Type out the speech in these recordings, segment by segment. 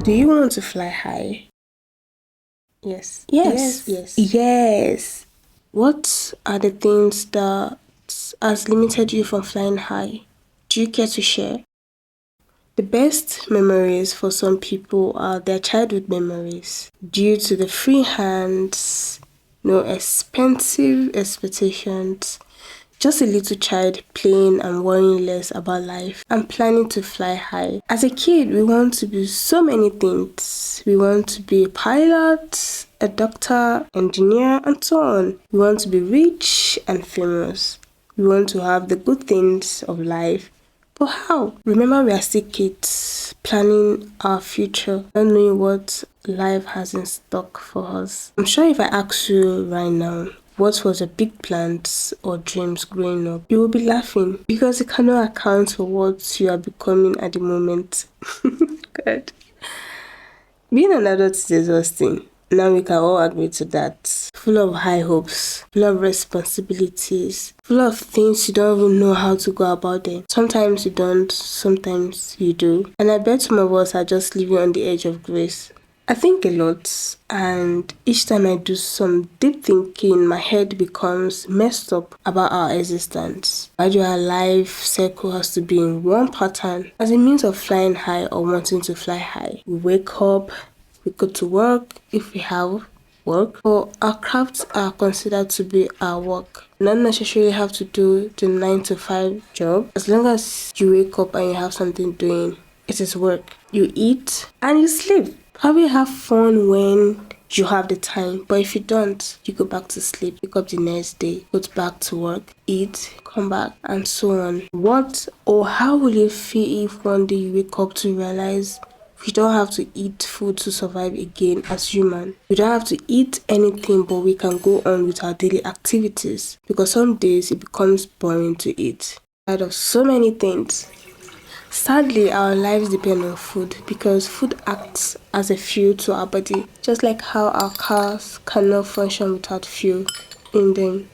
Do you want to fly high? Yes. Yes. What are the things that has limited you from flying high? Do you care to share? The best memories for some people are their childhood memories due to the free hands, no expensive expectations, just a little child playing and worrying less about life and planning to fly high. As a kid, we want to be so many things. We want to be a pilot, a doctor, engineer, and so on. We want to be rich and famous. We want to have the good things of life. But how? Remember, we are still kids, planning our future, not knowing what life has in stock for us. I'm sure if I ask you right now, what was your big plans or dreams growing up, you will be laughing because you cannot account for what you are becoming at the moment. God. Being an adult is exhausting. Now we can all agree to that. Full of high hopes, full of responsibilities, full of things you don't even know how to go about them. Sometimes you don't, sometimes you do. And I bet some of us are just living on the edge of grace. I think a lot, and each time I do some deep thinking, my head becomes messed up about our existence. Why do our life cycle has to be in one pattern as a means of flying high or wanting to fly high? We wake up, we go to work if we have work, or our crafts are considered to be our work. You not necessarily have to do the 9 to 5 job. As long as you wake up and you have something doing, it is work. You eat and you sleep. Probably have fun when you have the time, but if you don't, you go back to sleep, wake up the next day, go back to work, eat, come back, and so on. What or how will you feel if one day you wake up to realize we don't have to eat food to survive again as human? We don't have to eat anything, but we can go on with our daily activities because some days it becomes boring to eat. Out of so many things. Sadly, our lives depend on food because food acts as a fuel to our body, just like how our cars cannot function without fuel in them.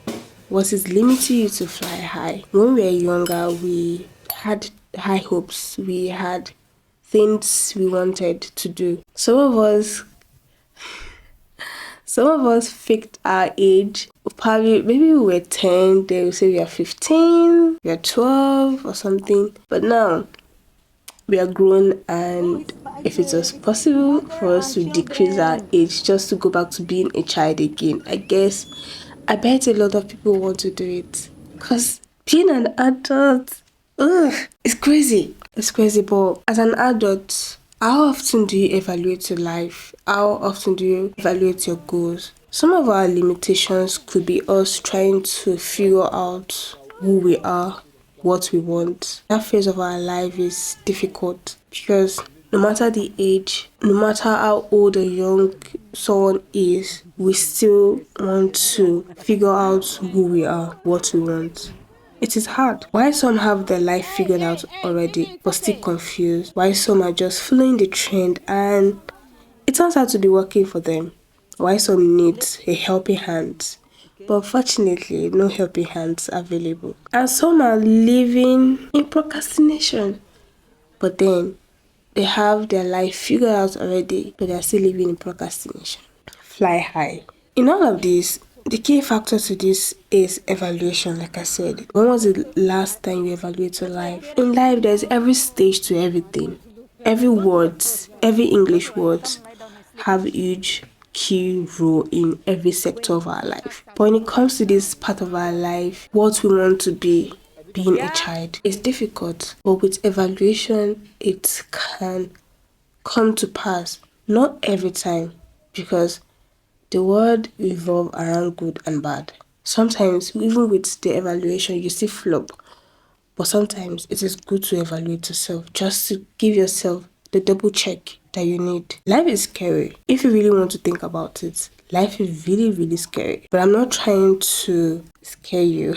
What is limiting you to fly high? When we were younger, we had high hopes, we had things we wanted to do. Some of us faked our age. Probably, maybe we were 10, they will say we are 15, we are 12 or something. But now, we are grown, and if it was possible for us to decrease our age just to go back to being a child again, I bet a lot of people want to do it. Because being an adult, it's crazy. It's crazy, but as an adult, how often do you evaluate your life? How often do you evaluate your goals? Some of our limitations could be us trying to figure out who we are, what we want. That phase of our life is difficult because no matter the age, no matter how old or young someone is, we still want to figure out who we are, what we want. It is hard. Why some have their life figured out already but still confused? Why some are just following the trend and it turns out to be working for them? Why some need a helping hand? But unfortunately, no helping hands available. And some are living in procrastination. But then they have their life figured out already, but they're still living in procrastination. Fly high. In all of this, the key factor to this is evaluation, like I said. When was the last time you evaluated your life? In life, there's every stage to everything. Every word, every English word have huge key role in every sector of our life. But when it comes to this part of our life, what we want to be, being a child, is difficult. But with evaluation, it can come to pass. Not every time, because the world revolves around good and bad. Sometimes, even with the evaluation, you still flop. But sometimes it is good to evaluate yourself just to give yourself the double check that you need. Life is scary. If you really want to think about it, life is really, really scary. But I'm not trying to scare you.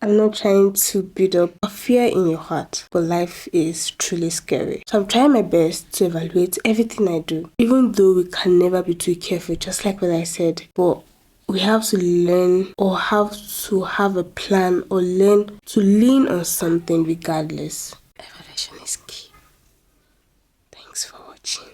I'm not trying to build up a fear in your heart, but life is truly scary. So I'm trying my best to evaluate everything I do, even though we can never be too careful, just like what I said. But we have to learn or have to have a plan or learn to lean on something regardless. Evaluation is key. Thanks for watching. watching.